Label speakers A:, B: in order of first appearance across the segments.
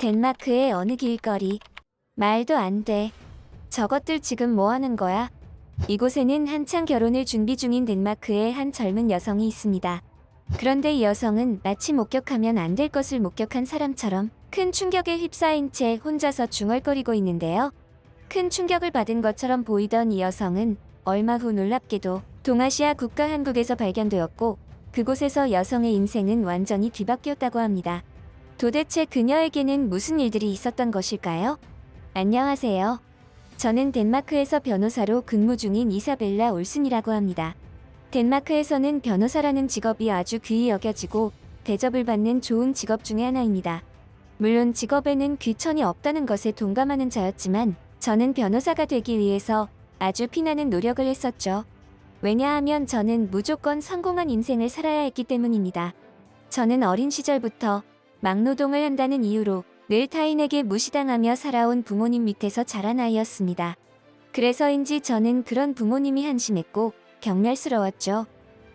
A: 덴마크의 어느 길거리. 말도 안 돼. 저것들 지금 뭐 하는 거야? 이곳에는 한창 결혼을 준비 중인 덴마크의 한 젊은 여성이 있습니다. 그런데 이 여성은 마치 목격하면 안 될 것을 목격한 사람처럼 큰 충격에 휩싸인 채 혼자서 중얼거리고 있는데요. 큰 충격을 받은 것처럼 보이던 이 여성은 얼마 후 놀랍게도 동아시아 국가 한국에서 발견되었고, 그곳에서 여성의 인생은 완전히 뒤바뀌었다고 합니다. 도대체 그녀에게는 무슨 일들이 있었던 것일까요? 안녕하세요. 저는 덴마크에서 변호사로 근무 중인 이사벨라 올슨이라고 합니다. 덴마크에서는 변호사라는 직업이 아주 귀히 여겨지고 대접을 받는 좋은 직업 중에 하나입니다. 물론 직업에는 귀천이 없다는 것에 동감하는 자였지만 저는 변호사가 되기 위해서 아주 피나는 노력을 했었죠. 왜냐하면 저는 무조건 성공한 인생을 살아야 했기 때문입니다. 저는 어린 시절부터 막노동을 한다는 이유로 늘 타인에게 무시당하며 살아온 부모님 밑에서 자란 아이였습니다. 그래서인지 저는 그런 부모님이 한심했고 경멸스러웠죠.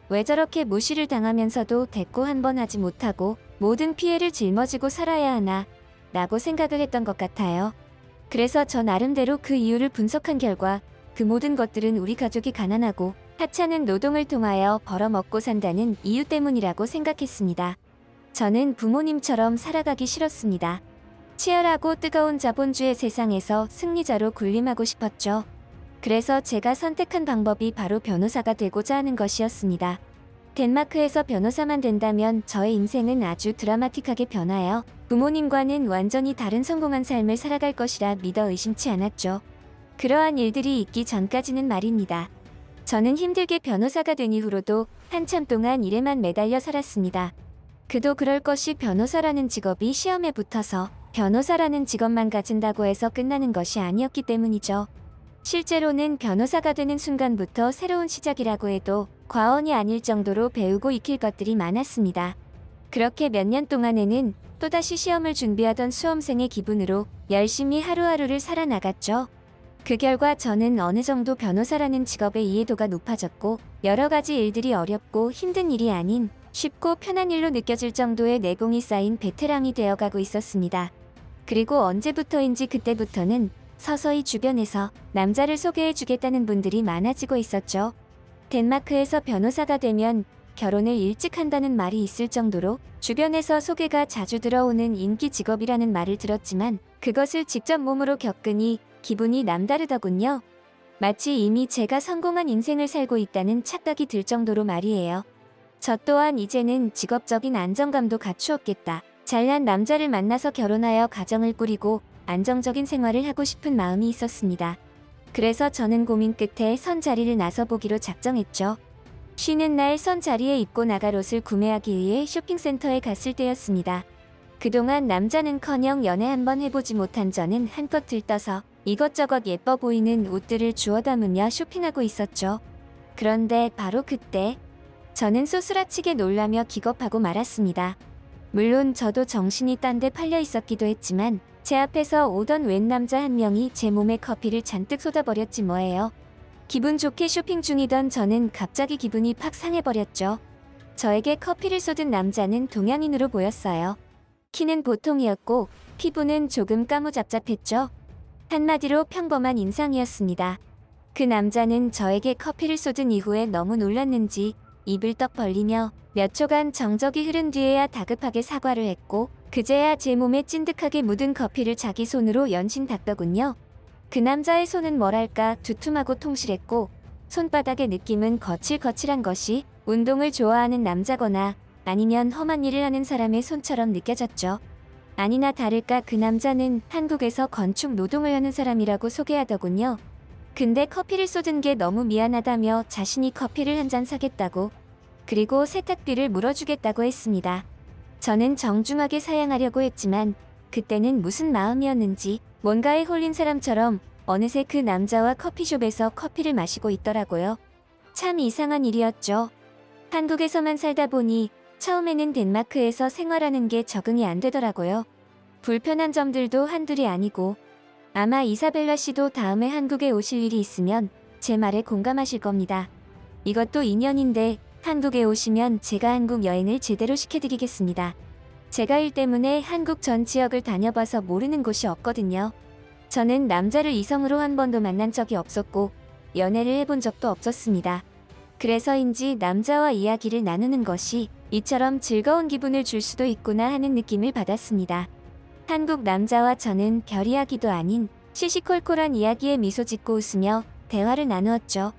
A: 왜 저렇게 무시를 당하면서도 대꾸 한 번 하지 못하고 모든 피해를 짊어지고 살아야 하나 라고 생각을 했던 것 같아요. 그래서 저 나름대로 그 이유를 분석한 결과 그 모든 것들은 우리 가족이 가난하고 하찮은 노동을 통하여 벌어먹고 산다는 이유 때문이라고 생각했습니다. 저는 부모님처럼 살아가기 싫었습니다. 치열하고 뜨거운 자본주의 세상에서 승리자로 군림하고 싶었죠. 그래서 제가 선택한 방법이 바로 변호사가 되고자 하는 것이었습니다. 덴마크에서 변호사만 된다면 저의 인생은 아주 드라마틱하게 변하여 부모님과는 완전히 다른 성공한 삶을 살아갈 것이라 믿어 의심치 않았죠. 그러한 일들이 있기 전까지는 말입니다. 저는 힘들게 변호사가 된 이후로도 한참 동안 일에만 매달려 살았습니다. 그도 그럴 것이 변호사라는 직업이 시험에 붙어서 변호사라는 직업만 가진다고 해서 끝나는 것이 아니었기 때문이죠. 실제로는 변호사가 되는 순간부터 새로운 시작이라고 해도 과언이 아닐 정도로 배우고 익힐 것들이 많았습니다. 그렇게 몇 년 동안에는 또다시 시험을 준비하던 수험생의 기분으로 열심히 하루하루를 살아나갔죠. 그 결과 저는 어느 정도 변호사라는 직업의 이해도가 높아졌고, 여러 가지 일들이 어렵고 힘든 일이 아닌 쉽고 편한 일로 느껴질 정도의 내공이 쌓인 베테랑이 되어가고 있었습니다. 그리고 언제부터인지 그때부터는 서서히 주변에서 남자를 소개해주겠다는 분들이 많아지고 있었죠. 덴마크에서 변호사가 되면 결혼을 일찍 한다는 말이 있을 정도로 주변에서 소개가 자주 들어오는 인기 직업이라는 말을 들었지만 그것을 직접 몸으로 겪으니 기분이 남다르더군요. 마치 이미 제가 성공한 인생을 살고 있다는 착각이 들 정도로 말이에요. 저 또한 이제는 직업적인 안정감도 갖추었겠다. 잘난 남자를 만나서 결혼하여 가정을 꾸리고 안정적인 생활을 하고 싶은 마음이 있었습니다. 그래서 저는 고민 끝에 선 자리를 나서보기로 작정했죠. 쉬는 날 선 자리에 입고 나갈 옷을 구매하기 위해 쇼핑센터에 갔을 때였습니다. 그동안 남자는커녕 연애 한번 해보지 못한 저는 한껏 들떠서 이것저것 예뻐 보이는 옷들을 주워 담으며 쇼핑하고 있었죠. 그런데 바로 그때 저는 소스라치게 놀라며 기겁하고 말았습니다. 물론 저도 정신이 딴 데 팔려 있었기도 했지만 제 앞에서 오던 웬 남자 한 명이 제 몸에 커피를 잔뜩 쏟아버렸지 뭐예요. 기분 좋게 쇼핑 중이던 저는 갑자기 기분이 팍 상해버렸죠. 저에게 커피를 쏟은 남자는 동양인으로 보였어요. 키는 보통이었고 피부는 조금 까무잡잡했죠. 한마디로 평범한 인상이었습니다. 그 남자는 저에게 커피를 쏟은 이후에 너무 놀랐는지 입을 떡 벌리며 몇 초간 정적이 흐른 뒤에야 다급하게 사과를 했고, 그제야 제 몸에 찐득하게 묻은 커피를 자기 손으로 연신 닦더군요. 그 남자의 손은 뭐랄까 두툼하고 통실했고 손바닥의 느낌은 거칠거칠한 것이 운동을 좋아하는 남자거나 아니면 험한 일을 하는 사람의 손처럼 느껴졌죠. 아니나 다를까 그 남자는 한국에서 건축 노동을 하는 사람이라고 소개하더군요. 근데 커피를 쏟은 게 너무 미안하다며 자신이 커피를 한 잔 사겠다고, 그리고 세탁비를 물어주겠다고 했습니다. 저는 정중하게 사양하려고 했지만 그때는 무슨 마음이었는지 뭔가에 홀린 사람처럼 어느새 그 남자와 커피숍에서 커피를 마시고 있더라고요. 참 이상한 일이었죠. 한국에서만 살다 보니 처음에는 덴마크에서 생활하는 게 적응이 안 되더라고요. 불편한 점들도 한둘이 아니고, 아마 이사벨라 씨도 다음에 한국에 오실 일이 있으면 제 말에 공감하실 겁니다. 이것도 인연인데 한국에 오시면 제가 한국 여행을 제대로 시켜드리겠습니다. 제가 일 때문에 한국 전 지역을 다녀봐서 모르는 곳이 없거든요. 저는 남자를 이성으로 한 번도 만난 적이 없었고 연애를 해본 적도 없었습니다. 그래서인지 남자와 이야기를 나누는 것이 이처럼 즐거운 기분을 줄 수도 있구나 하는 느낌을 받았습니다. 한국 남자와 저는 별 이야기도 아닌 시시콜콜한 이야기에 미소 짓고 웃으며 대화를 나누었죠.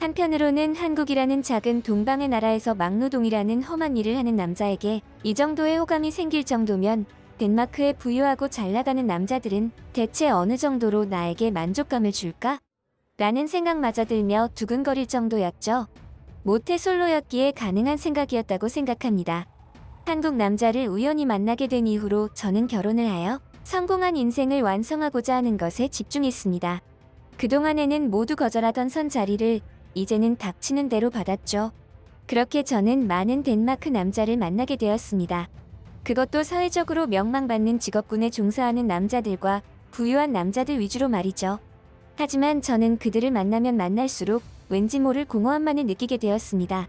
A: 한편으로는 한국이라는 작은 동방의 나라에서 막노동이라는 험한 일을 하는 남자에게 이 정도의 호감이 생길 정도면 덴마크의 부유하고 잘 나가는 남자들은 대체 어느 정도로 나에게 만족감을 줄까? 라는 생각마저 들며 두근거릴 정도였죠. 모태솔로였기에 가능한 생각이었다고 생각합니다. 한국 남자를 우연히 만나게 된 이후로 저는 결혼을 하여 성공한 인생을 완성하고자 하는 것에 집중했습니다. 그동안에는 모두 거절하던 선 자리를 이제는 닥치는 대로 받았죠. 그렇게 저는 많은 덴마크 남자를 만나게 되었습니다. 그것도 사회적으로 명망받는 직업군에 종사하는 남자들과 부유한 남자들 위주로 말이죠. 하지만 저는 그들을 만나면 만날수록 왠지 모를 공허함만을 느끼게 되었습니다.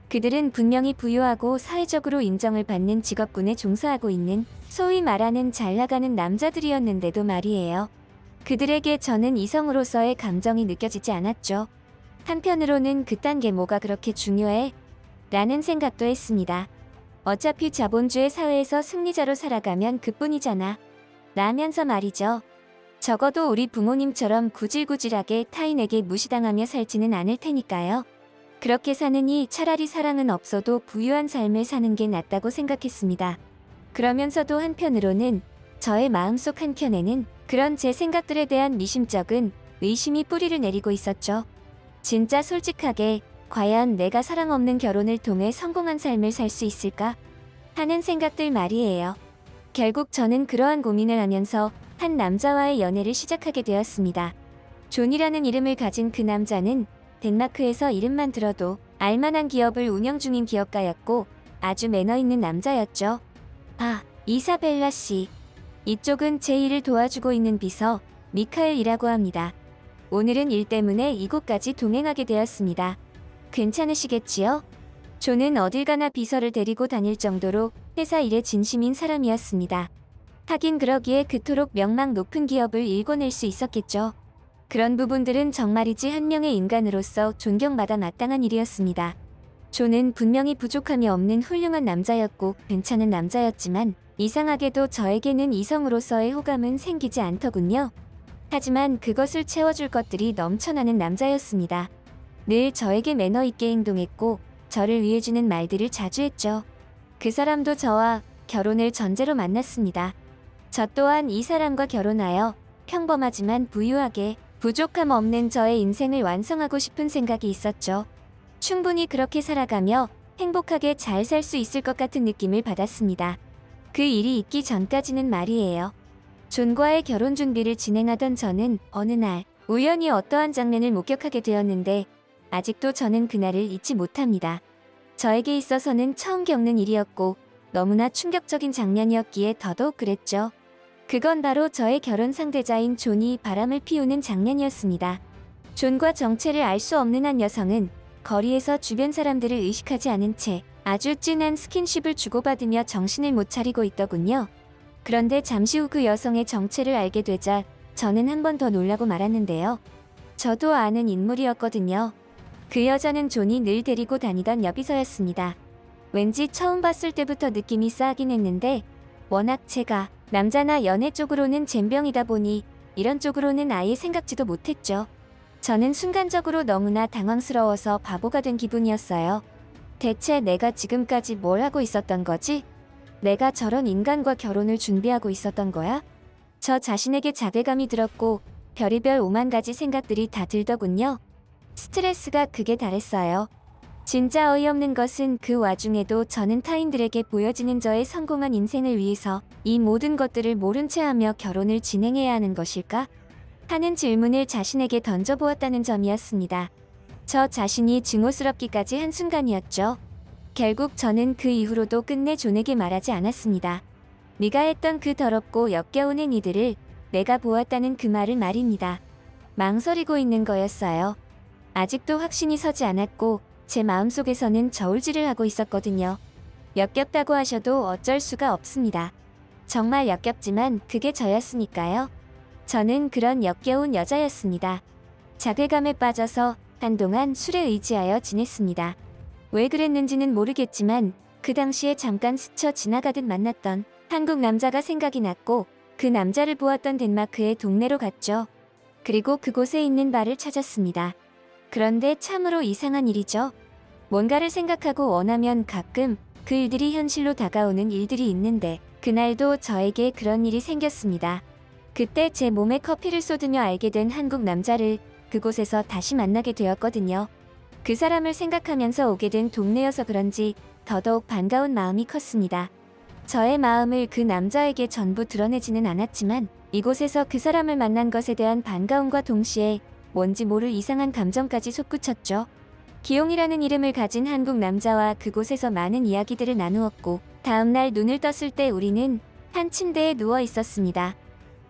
A: 그들은 분명히 부유하고 사회적으로 인정을 받는 직업군에 종사하고 있는 소위 말하는 잘 나가는 남자들이었는데도 말이에요. 그들에게 저는 이성으로서의 감정이 느껴지지 않았죠. 한편으로는 그딴 게 뭐가 그렇게 중요해? 라는 생각도 했습니다. 어차피 자본주의 사회에서 승리자로 살아가면 그뿐이잖아. 라면서 말이죠. 적어도 우리 부모님처럼 구질구질하게 타인에게 무시당하며 살지는 않을 테니까요. 그렇게 사느니 차라리 사랑은 없어도 부유한 삶을 사는 게 낫다고 생각했습니다. 그러면서도 한편으로는 저의 마음속 한켠에는 그런 제 생각들에 대한 미심쩍은 의심이 뿌리를 내리고 있었죠. 진짜 솔직하게 과연 내가 사랑 없는 결혼을 통해 성공한 삶을 살 수 있을까? 하는 생각들 말이에요. 결국 저는 그러한 고민을 하면서 한 남자와의 연애를 시작하게 되었습니다. 존이라는 이름을 가진 그 남자는 덴마크에서 이름만 들어도 알만한 기업을 운영 중인 기업가였고 아주 매너 있는 남자였죠. 아, 이사벨라 씨. 이쪽은 제 일을 도와주고 있는 비서 미카엘이라고 합니다. 오늘은 일 때문에 이곳까지 동행하게 되었습니다. 괜찮으시겠지요? 존은 어딜 가나 비서를 데리고 다닐 정도로 회사 일에 진심인 사람이었습니다. 하긴 그러기에 그토록 명망 높은 기업을 일궈낼 수 있었겠죠. 그런 부분들은 정말이지 한 명의 인간으로서 존경받아 마땅한 일이었습니다. 존은 분명히 부족함이 없는 훌륭한 남자였고 괜찮은 남자였지만 이상하게도 저에게는 이성으로서의 호감은 생기지 않더군요. 하지만 그것을 채워줄 것들이 넘쳐나는 남자였습니다. 늘 저에게 매너 있게 행동했고 저를 위해주는 말들을 자주 했죠. 그 사람도 저와 결혼을 전제로 만났습니다. 저 또한 이 사람과 결혼하여 평범하지만 부유하게 부족함 없는 저의 인생을 완성하고 싶은 생각이 있었죠. 충분히 그렇게 살아가며 행복하게 잘 살 수 있을 것 같은 느낌을 받았습니다. 그 일이 있기 전까지는 말이에요. 존과의 결혼 준비를 진행하던 저는 어느 날 우연히 어떠한 장면을 목격하게 되었는데 아직도 저는 그날을 잊지 못합니다. 저에게 있어서는 처음 겪는 일이었고 너무나 충격적인 장면이었기에 더더욱 그랬죠. 그건 바로 저의 결혼 상대자인 존이 바람을 피우는 장면이었습니다. 존과 정체를 알 수 없는 한 여성은 거리에서 주변 사람들을 의식하지 않은 채 아주 진한 스킨십을 주고받으며 정신을 못 차리고 있더군요. 그런데 잠시 후 그 여성의 정체를 알게 되자 저는 한 번 더 놀라고 말았는데요. 저도 아는 인물이었거든요. 그 여자는 존이 늘 데리고 다니던 여비서였습니다. 왠지 처음 봤을 때부터 느낌이 싸하긴 했는데 워낙 제가 남자나 연애 쪽으로는 젬병이다 보니 이런 쪽으로는 아예 생각지도 못했죠. 저는 순간적으로 너무나 당황스러워서 바보가 된 기분이었어요. 대체 내가 지금까지 뭘 하고 있었던 거지? 내가 저런 인간과 결혼을 준비하고 있었던 거야? 저 자신에게 자괴감이 들었고 별의별 오만 가지 생각들이 다 들더군요. 스트레스가 극에 달했어요. 진짜 어이없는 것은 그 와중에도 저는 타인들에게 보여지는 저의 성공한 인생을 위해서 이 모든 것들을 모른 채 하며 결혼을 진행해야 하는 것일까? 하는 질문을 자신에게 던져보았다는 점이었습니다. 저 자신이 증오스럽기까지 한 순간이었죠. 결국 저는 그 이후로도 끝내 존에게 말하지 않았습니다. 네가 했던 그 더럽고 역겨운 이들을 내가 보았다는 그 말을 말입니다. 망설이고 있는 거였어요. 아직도 확신이 서지 않았고 제 마음속에서는 저울질을 하고 있었거든요. 역겹다고 하셔도 어쩔 수가 없습니다. 정말 역겹지만 그게 저였으니까요. 저는 그런 역겨운 여자였습니다. 자괴감에 빠져서 한동안 술에 의지하여 지냈습니다. 왜 그랬는지는 모르겠지만 그 당시에 잠깐 스쳐 지나가듯 만났던 한국 남자가 생각이 났고 그 남자를 보았던 덴마크의 동네로 갔죠. 그리고 그곳에 있는 바를 찾았습니다. 그런데 참으로 이상한 일이죠. 뭔가를 생각하고 원하면 가끔 그 일들이 현실로 다가오는 일들이 있는데 그날도 저에게 그런 일이 생겼습니다. 그때 제 몸에 커피를 쏟으며 알게 된 한국 남자를 그곳에서 다시 만나게 되었거든요. 그 사람을 생각하면서 오게 된 동네여서 그런지 더더욱 반가운 마음이 컸습니다. 저의 마음을 그 남자에게 전부 드러내지는 않았지만 이곳에서 그 사람을 만난 것에 대한 반가움과 동시에 뭔지 모를 이상한 감정까지 솟구쳤죠. 기용이라는 이름을 가진 한국 남자와 그곳에서 많은 이야기들을 나누었고 다음날 눈을 떴을 때 우리는 한 침대에 누워 있었습니다.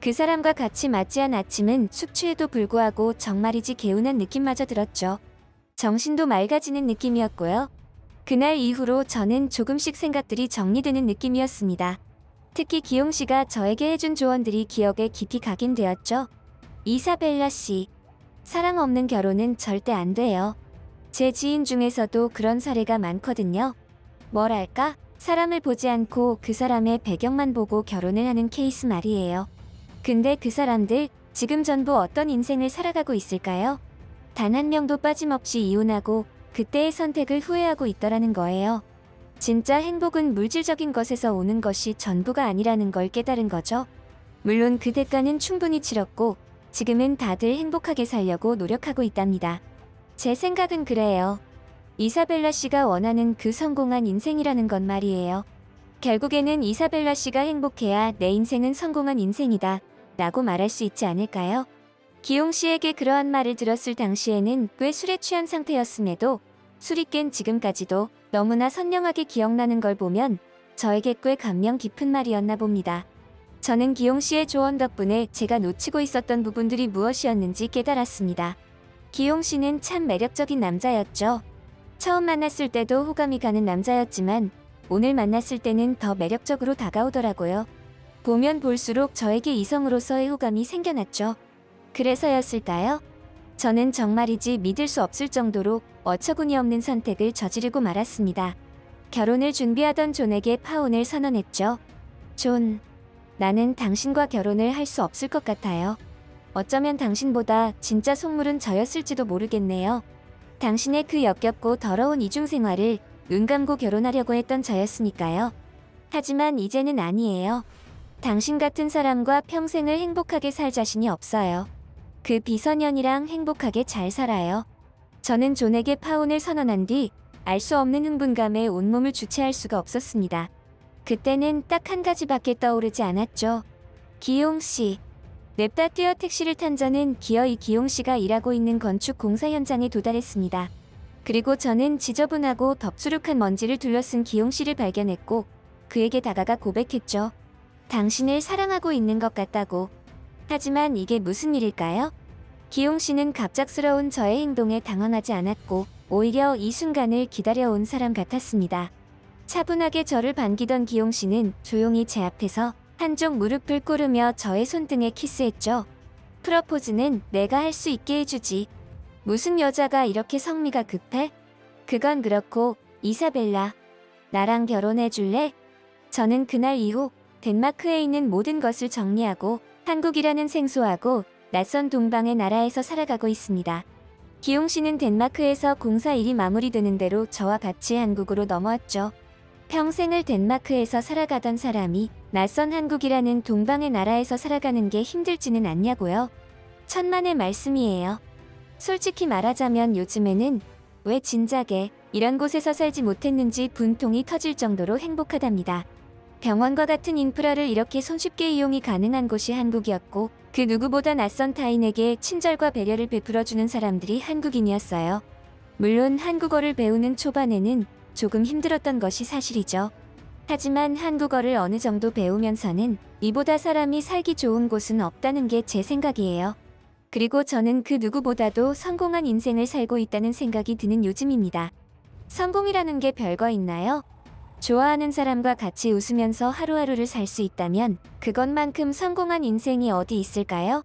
A: 그 사람과 같이 맞이한 아침은 숙취에도 불구하고 정말이지 개운한 느낌마저 들었죠. 정신도 맑아지는 느낌이었고요. 그날 이후로 저는 조금씩 생각들이 정리되는 느낌이었습니다. 특히 기용 씨가 저에게 해준 조언들이 기억에 깊이 각인되었죠. 이사벨라 씨, 사랑 없는 결혼은 절대 안 돼요. 제 지인 중에서도 그런 사례가 많거든요. 뭐랄까, 사람을 보지 않고 그 사람의 배경만 보고 결혼을 하는 케이스 말이에요. 근데 그 사람들 지금 전부 어떤 인생을 살아가고 있을까요? 단 한 명도 빠짐없이 이혼하고 그때의 선택을 후회하고 있더라는 거예요. 진짜 행복은 물질적인 것에서 오는 것이 전부가 아니라는 걸 깨달은 거죠. 물론 그 대가는 충분히 치렀고 지금은 다들 행복하게 살려고 노력하고 있답니다. 제 생각은 그래요. 이사벨라 씨가 원하는 그 성공한 인생이라는 건 말이에요. 결국에는 이사벨라 씨가 행복해야 내 인생은 성공한 인생이다 라고 말할 수 있지 않을까요? 기용 씨에게 그러한 말을 들었을 당시에는 꽤 술에 취한 상태였음에도 술이 깬 지금까지도 너무나 선명하게 기억나는 걸 보면 저에게 꽤 감명 깊은 말이었나 봅니다. 저는 기용 씨의 조언 덕분에 제가 놓치고 있었던 부분들이 무엇이었는지 깨달았습니다. 기용 씨는 참 매력적인 남자였죠. 처음 만났을 때도 호감이 가는 남자였지만 오늘 만났을 때는 더 매력적으로 다가오더라고요. 보면 볼수록 저에게 이성으로서의 호감이 생겨났죠. 그래서였을까요? 저는 정말이지 믿을 수 없을 정도로 어처구니 없는 선택을 저지르고 말았습니다. 결혼을 준비하던 존에게 파혼을 선언했죠. 존, 나는 당신과 결혼을 할 수 없을 것 같아요. 어쩌면 당신보다 진짜 속물은 저였을지도 모르겠네요. 당신의 그 역겹고 더러운 이중 생활을 눈 감고 결혼하려고 했던 저였으니까요. 하지만 이제는 아니에요. 당신 같은 사람과 평생을 행복하게 살 자신이 없어요. 그 비서년이랑 행복하게 잘 살아요. 저는 존에게 파혼을 선언한 뒤 알 수 없는 흥분감에 온몸을 주체할 수가 없었습니다. 그때는 딱 한 가지밖에 떠오르지 않았죠. 기용 씨. 냅다 뛰어 택시를 탄 저는 기어이 기용 씨가 일하고 있는 건축 공사 현장에 도달했습니다. 그리고 저는 지저분하고 덥수룩한 먼지를 둘러쓴 기용 씨를 발견했고 그에게 다가가 고백했죠. 당신을 사랑하고 있는 것 같다고. 하지만 이게 무슨 일일까요? 기용 씨는 갑작스러운 저의 행동에 당황하지 않았고 오히려 이 순간을 기다려온 사람 같았습니다. 차분하게 저를 반기던 기용 씨는 조용히 제 앞에서 한쪽 무릎을 꿇으며 저의 손등에 키스했죠. 프러포즈는 내가 할 수 있게 해주지. 무슨 여자가 이렇게 성미가 급해? 그건 그렇고 이사벨라, 나랑 결혼해 줄래? 저는 그날 이후 덴마크에 있는 모든 것을 정리하고 한국이라는 생소하고 낯선 동방의 나라에서 살아가고 있습니다. 기용 씨는 덴마크에서 공사 일이 마무리되는 대로 저와 같이 한국으로 넘어왔죠. 평생을 덴마크에서 살아가던 사람이 낯선 한국이라는 동방의 나라에서 살아가는 게 힘들지는 않냐고요? 천만의 말씀이에요. 솔직히 말하자면 요즘에는 왜 진작에 이런 곳에서 살지 못했는지 분통이 터질 정도로 행복하답니다. 병원과 같은 인프라를 이렇게 손쉽게 이용이 가능한 곳이 한국이었고 그 누구보다 낯선 타인에게 친절과 배려를 베풀어주는 사람들이 한국인이었어요. 물론 한국어를 배우는 초반에는 조금 힘들었던 것이 사실이죠. 하지만 한국어를 어느 정도 배우면서는 이보다 사람이 살기 좋은 곳은 없다는 게 제 생각이에요. 그리고 저는 그 누구보다도 성공한 인생을 살고 있다는 생각이 드는 요즘입니다. 성공이라는 게 별거 있나요? 좋아하는 사람과 같이 웃으면서 하루하루를 살 수 있다면 그것만큼 성공한 인생이 어디 있을까요?